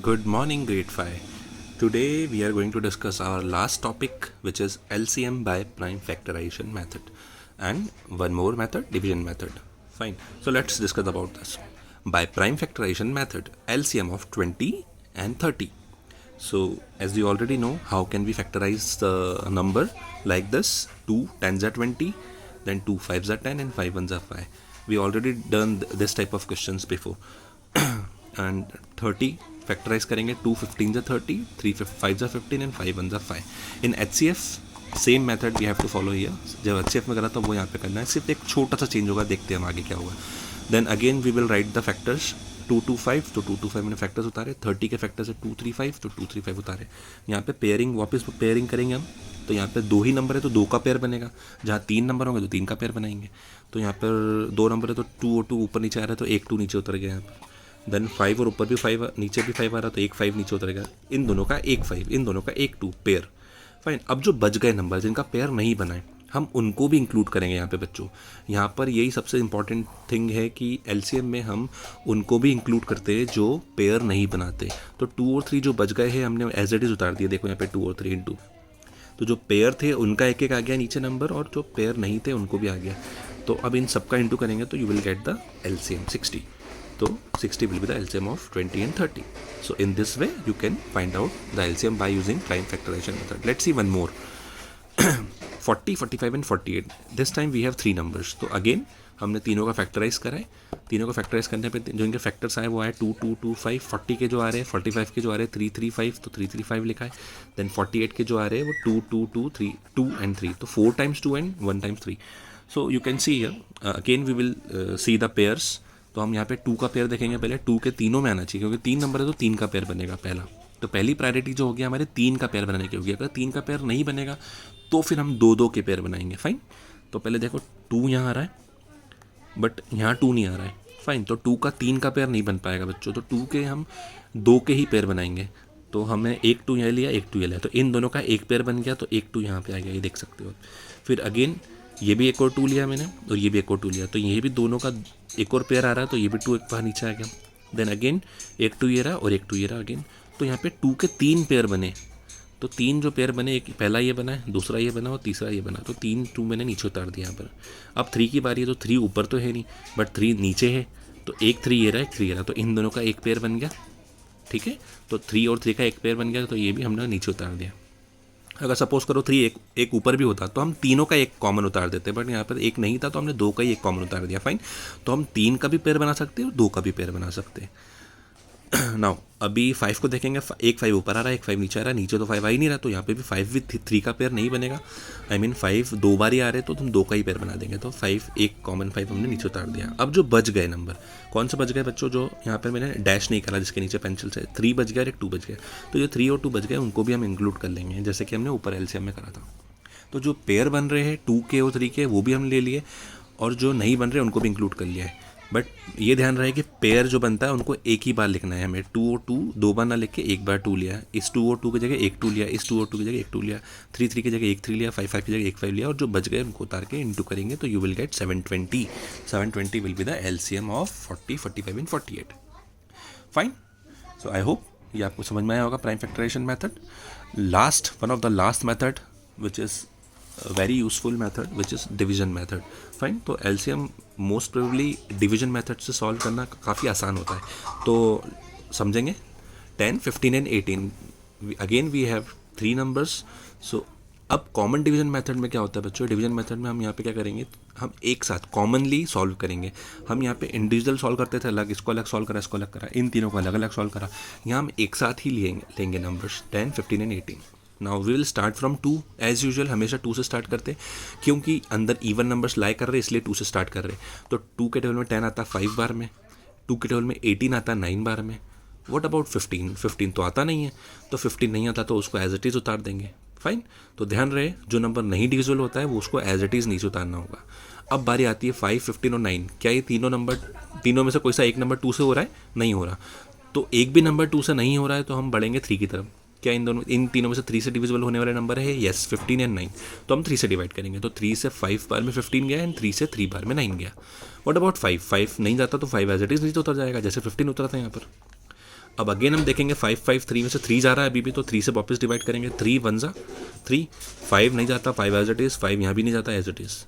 Good morning, grade 5. Today we are going to discuss our last topic, which is LCM by prime factorization method, and one more method, division method. Fine. So let's discuss about this. By prime factorization method, LCM of 20 and 30. So as you already know, how can we factorize the number like this? 2 tens are 20, then 2 5s are 10, and 5 ones are 5. We already done this type of questions before. And 30 factorise करेंगे, 2 15 30, 3 5 15 and 5 1 5. In HCF same method we have to follow here. जब HCF में करा था वो यहाँ पे करना है, सिर्फ एक छोटा सा चेंज होगा, देखते हैं हम आगे क्या होगा. Then again we will write the factors. 2 2 5, तो 2 2 5 मैंने फैक्टर्स उतारे. 30 के फैक्टर्स है 2 3 5, तो 2 3 5 उतारे. यहाँ पे पेयरिंग, वापस पेयरिंग करेंगे हम. तो यहाँ पे 2 ही नंबर है तो 2 का पेयर बनेगा. जहाँ 3 नंबर होंगे तो 3 का पेयर बनाएंगे. तो यहाँ पर 2 नंबर है तो 2 और 2 ऊपर नीचे आ रहा है तो 1 2 नीचे उतर गया यहाँ पर. देन 5 और ऊपर भी 5, नीचे भी 5 आ रहा तो 1 5 नीचे उतरेगा. इन दोनों का 1 5, इन दोनों का 1 2 पेयर. फाइन. अब जो बच गए नंबर जिनका पेयर नहीं बनाए, हम उनको भी इंक्लूड करेंगे यहाँ पे बच्चों. यहाँ पर यही सबसे इंपॉर्टेंट थिंग है कि एलसीएम में हम उनको भी इंक्लूड करते हैं जो पेयर नहीं बनाते. तो 2 और 3 जो बच गए हैं हमने एज इट इज उतार दिए. देखो यहाँ पे 2 और 3 इंटू. तो जो पेयर थे उनका एक एक आ गया नीचे नंबर, और जो पेयर नहीं थे उनको भी आ गया. तो अब इन सबका इंटू करेंगे तो you will get the LCM 60. So 60 will be the LCM of 20 and 30. So in this way you can find out the LCM by using prime factorization method. Let's see one more. 40, 45 and 48. This time we have 3 numbers. तो again हमने तीनों का factorise करा है. तीनों का factorise करने पे जो इनके फैक्टर्स आए वो आए 2 2 2 5. 40 के जो आ रहे हैं, 45 के जो आ रहे हैं 3 3 5, तो 3 3 5 लिखा है. देन 48 के जो आ रहे हैं वो 2 2 2 3 2 and 3, तो 4 times 2 and 1 times 3. So you can see here again we will see the pairs. तो हम यहाँ पे 2 का पेयर देखेंगे. पहले 2 के तीनों में आना चाहिए, क्योंकि 3 नंबर है तो 3 का पेयर बनेगा पहला. तो पहली प्रायोरिटी जो होगी हमारे 3 का पेयर बनाने की होगी. अगर 3 का पेयर नहीं बनेगा तो फिर हम 2 2 के पेयर बनाएंगे. फाइन. तो पहले देखो 2 यहाँ आ रहा है, बट यहाँ 2 नहीं आ रहा है. फाइन. तो 2 का 3 का पेयर नहीं बन पाएगा बच्चों. तो 2 के हम 2 के ही पेयर बनाएंगे. तो हमें 1 2 यहाँ लिया, 1 2 ये लिया, तो इन दोनों का एक पेयर बन गया. तो 1 2 यहाँ पे आ गया, ये देख सकते हो. फिर अगेन ये भी एक और 2 लिया मैंने, और ये भी एक और 2 लिया. तो ये भी दोनों का एक और पेयर आ रहा है, तो ये भी 2 एक बाहर नीचे आ गया. देन अगेन 1 2 ये रहा और 1 2 ये रहा अगेन. तो यहाँ पे 2 के 3 पेयर बने. तो 3 जो पेयर बने, एक पहला ये बना है, दूसरा ये बना और तीसरा ये बना. तो 3 2 मैंने नीचे उतार दिया यहाँ पर. अब 3 की बारी है, तो 3 ऊपर तो है नहीं बट 3 नीचे है. तो एक 3 ये रहा, एक 3 ये रहा. तो इन दोनों का एक पेयर बन गया. ठीक है. तो 3 और 3 का एक पेयर बन गया, तो ये भी हमने नीचे उतार दिया. अगर सपोज करो 3 एक ऊपर भी होता तो हम तीनों का एक कॉमन उतार देते, बट यहाँ पर एक नहीं था तो हमने 2 का ही एक कॉमन उतार दिया. फाइन. तो हम 3 का भी पेयर बना सकते हैं और 2 का भी पेयर बना सकते हैं. नाउ अभी 5 को देखेंगे. एक 5 ऊपर आ रहा है, एक 5 नीचे आ रहा है. नीचे तो 5 आ ही नहीं रहा, तो यहाँ पे भी 5 विथ 3 का पेयर नहीं बनेगा. आई मीन 5 2 बार ही आ रहे तो तुम 2 का ही पेयर बना देंगे. तो 5 एक कॉमन 5 हमने नीचे उतार दिया. अब जो बच गए नंबर, कौन से बच गए बच्चों, जो यहाँ पर मैंने डैश नहीं करा जिसके नीचे पेंसिल से, 3 बच गया और एक 2 बच गया. तो ये 3 और 2 बच गए, उनको भी हम इंक्लूड कर लेंगे जैसे कि हमने ऊपर एलसीएम में करा था. तो जो पेयर बन रहे हैं 2 के और 3 के, वो भी हम ले लिए, और जो नहीं बन रहे उनको भी इंक्लूड कर लिया है. बट ये ध्यान रहे कि पेयर जो बनता है उनको एक ही बार लिखना है हमें. 2 और 2 2 बार ना लिख के एक बार 2 लिया, इस 2 और 2 की जगह एक 2 लिया, इस 2 और 2 की जगह एक 2 लिया, 3 3 की जगह एक 3 लिया, 5 5 की जगह एक 5 लिया, और जो बच गए उनको उतार के इंटू करेंगे तो you will get 720. 720 will be the LCM of 40 45 and 48. Fine. So I hope ये आपको समझ में आया होगा prime factorisation method. Last, one of the last method which is very useful method, which is division method. Fine. तो LCM most probably division method से solve करना काफ़ी आसान होता है. तो समझेंगे. 10 15 and 18. Again we have 3 numbers. सो अब कॉमन डिवीजन मेथड में क्या होता है बच्चों, डिवीजन मेथड में हम यहाँ पे क्या करेंगे, हम एक साथ कॉमनली सॉल्व करेंगे. हम यहाँ पे इंडिविजुअल सॉल्व करते थे, अलग, इसको अलग सॉल्व करा, इसको अलग करा, इन तीनों को अलग अलग सॉल्व करा. यहाँ हम एक साथ ही लेंगे numbers 10 15 and 18. Now we will start from 2 as usual. हमेशा 2 से स्टार्ट करते, क्योंकि अंदर इवन नंबर्स लाई कर रहे इसलिए 2 से स्टार्ट कर रहे. तो 2 के टेबल में 10 आता 5 बार में, 2 के टेबल में 18 आता 9 बार में. What about 15? 15 तो आता नहीं है, तो 15 नहीं आता तो उसको एज इट इज़ उतार देंगे. फाइन. तो ध्यान रहे जो नंबर नहीं डिविजिबल होता है वो उसको एज इट इज़ नीचे उतारना होगा. अब बारी आती है 5 15 और 9. क्या ये तीनों में से कोई सा एक नंबर 2 से हो रहा है? नहीं हो रहा. तो एक भी नंबर 2 से नहीं हो रहा है तो हम बढ़ेंगे 3 की तरफ. क्या इन तीनों में से 3 से डिविजिबल होने वाले नंबर है? Yes, 15 and 9. तो हम 3 से डिवाइड करेंगे. तो 3 से 5 बार में 15 गया एंड 3 से 3 बार में 9 गया. What about 5? 5 नहीं जाता तो 5 एज इट इज़ नीचे उतर जाएगा जैसे 15 उतरा था यहाँ पर. अब अगेन हम देखेंगे 5 5 3 में से 3 जा रहा है अभी भी, तो 3 से वापस डिवाइड करेंगे, 3 1 जा 3, 5 नहीं जाता, 5 एज इट इज़, 5 यहाँ भी नहीं जाता एज इट इज़।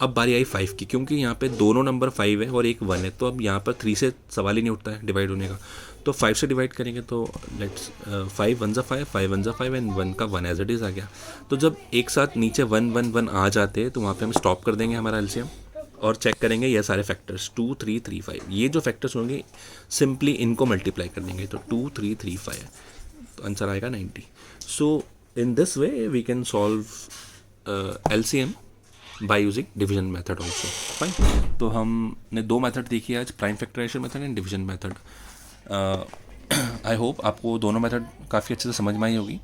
अब बारी आई 5 की, क्योंकि यहाँ पे दोनों नंबर 5 है और एक 1 है, तो अब यहाँ पर 3 से सवाल ही नहीं उठता है डिवाइड होने का, तो 5 से डिवाइड करेंगे, तो लेट्स 5 1 जा 5, 5 1 जा 5 एंड 1 का 1 एज इट इज़ आ गया। तो जब एक साथ नीचे 1 1 1 आ जाते हैं तो वहाँ पे हम स्टॉप कर देंगे हमारा एलसीएम और चेक करेंगे ये सारे फैक्टर्स 2 3 3 5, ये जो फैक्टर्स होंगे सिंपली इनको मल्टीप्लाई कर देंगे, तो 2 3 3 5, तो आंसर आएगा 90। So in this way we can solve LCM by using division method also. Fine, तो हमने 2 मेथड देखी आज, prime factorisation method and division method. I hope आपको दोनों मेथड काफ़ी अच्छे से समझ में आई होगी।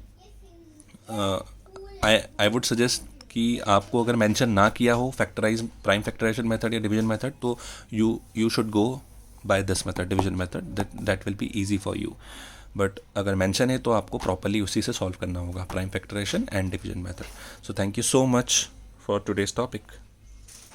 आई वुड सजेस्ट कि आपको अगर मेंशन ना किया हो प्राइम फैक्टराइजेशन मेथड या डिवीजन मेथड, तो you should go by this method, division method, that will be easy for you. But अगर मेंशन है तो आपको प्रॉपरली उसी से सॉल्व करना होगा, prime factorisation and division method. So thank you so much for today's topic.